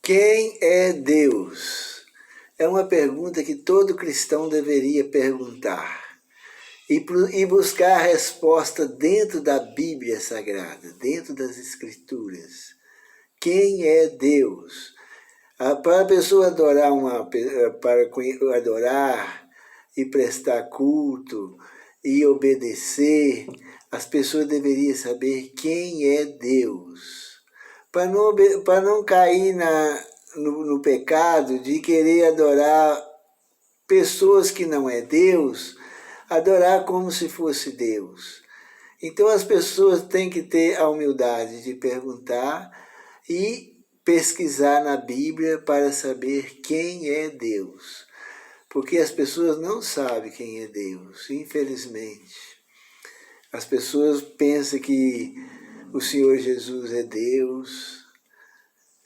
Quem é Deus? É uma pergunta que todo cristão deveria perguntar e buscar a resposta dentro da Bíblia Sagrada, dentro das Escrituras. Quem é Deus? Para a pessoa para adorar e prestar culto e obedecer, as pessoas deveriam saber quem é Deus. Para não cair no pecado de querer adorar pessoas que não é Deus, adorar como se fosse Deus. Então as pessoas têm que ter a humildade de perguntar e pesquisar na Bíblia para saber quem é Deus. Porque as pessoas não sabem quem é Deus, infelizmente. As pessoas pensam que o Senhor Jesus é Deus,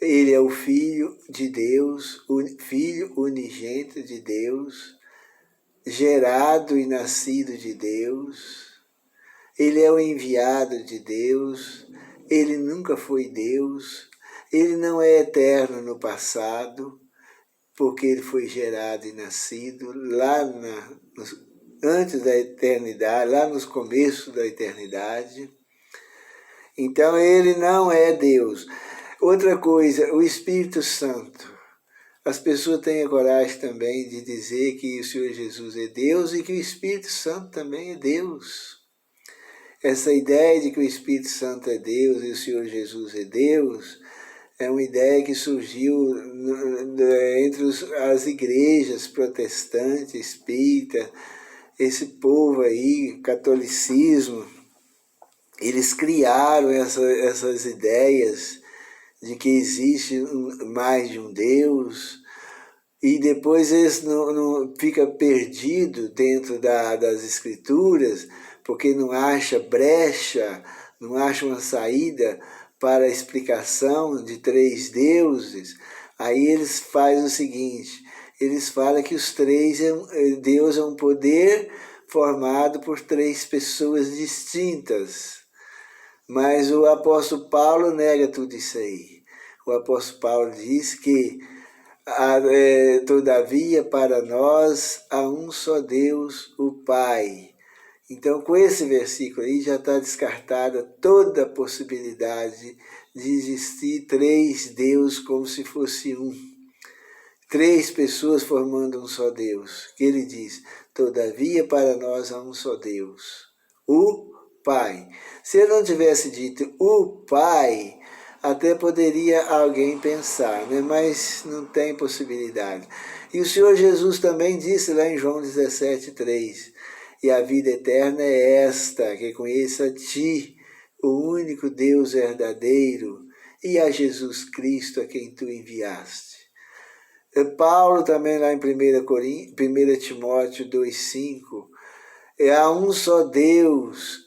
Ele é o Filho de Deus, o Filho unigênito de Deus, gerado e nascido de Deus. Ele é o enviado de Deus, Ele nunca foi Deus, Ele não é eterno no passado, porque Ele foi gerado e nascido antes da eternidade, lá nos começos da eternidade. Então Ele não é Deus. Outra coisa, o Espírito Santo. As pessoas têm a coragem também de dizer que o Senhor Jesus é Deus e que o Espírito Santo também é Deus. Essa ideia de que o Espírito Santo é Deus e o Senhor Jesus é Deus é uma ideia que surgiu entre as igrejas protestantes, espírita, esse povo aí, catolicismo. Eles criaram essas ideias de que existe mais de um Deus, e depois eles não fica perdido dentro das escrituras, porque não acha brecha, não acha uma saída para a explicação de três deuses. Aí eles fazem o seguinte, eles falam que os três, Deus é um poder formado por três pessoas distintas. Mas o apóstolo Paulo nega tudo isso aí. O apóstolo Paulo diz que, todavia, para nós há um só Deus, o Pai. Então, com esse versículo aí, já está descartada toda a possibilidade de existir três deuses como se fosse um. Três pessoas formando um só Deus. Que ele diz, todavia, para nós há um só Deus, o Pai. Se ele não tivesse dito o Pai, até poderia alguém pensar, né? Mas não tem possibilidade. E o Senhor Jesus também disse lá em João 17:3, e a vida eterna é esta, que conheça a Ti, o único Deus verdadeiro, e a Jesus Cristo a quem Tu enviaste. Paulo também lá em 1 Timóteo 2:5, há um só Deus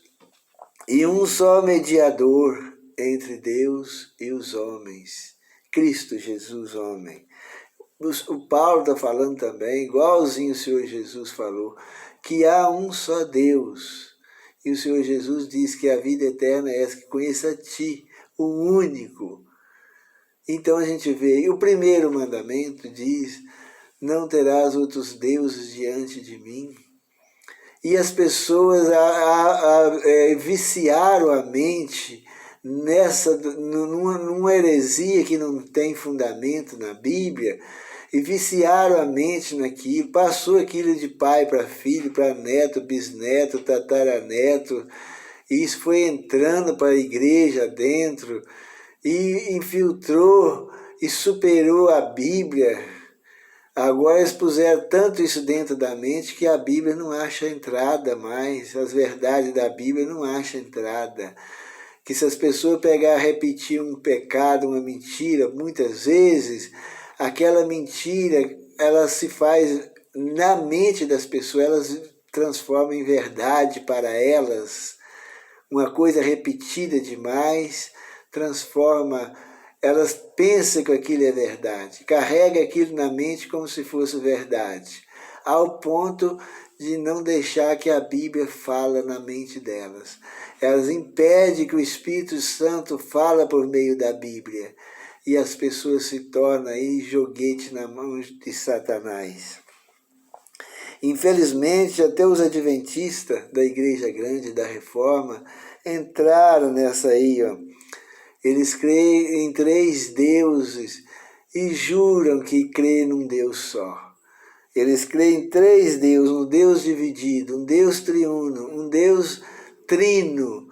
e um só mediador entre Deus e os homens, Cristo Jesus, homem. O Paulo está falando também, igualzinho o Senhor Jesus falou, que há um só Deus. E o Senhor Jesus diz que a vida eterna é essa, que conheça a Ti, o único. Então a gente vê, e o primeiro mandamento diz, não terás outros deuses diante de mim. E as pessoas viciaram a mente numa heresia que não tem fundamento na Bíblia, e viciaram a mente naquilo, passou aquilo de pai para filho, para neto, bisneto, tataraneto, e isso foi entrando para a igreja dentro, e infiltrou e superou a Bíblia. Agora eles puseram tanto isso dentro da mente que a Bíblia não acha entrada mais, as verdades da Bíblia não acham entrada. Que se as pessoas pegarem repetir um pecado, uma mentira, muitas vezes, aquela mentira, ela se faz na mente das pessoas, elas transformam em verdade para elas. Uma coisa repetida demais transforma, elas pensam que aquilo é verdade, carrega aquilo na mente como se fosse verdade, ao ponto de não deixar que a Bíblia fala na mente delas. Elas impedem que o Espírito Santo fala por meio da Bíblia. e as pessoas se tornam aí joguete na mão de Satanás. Infelizmente, até os adventistas da Igreja Grande, da Reforma, entraram nessa aí, ó. Eles creem em 3 deuses e juram que creem num Deus só. Eles creem em 3 deuses, um Deus dividido, um Deus triuno, um Deus trino,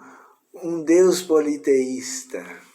um Deus politeísta.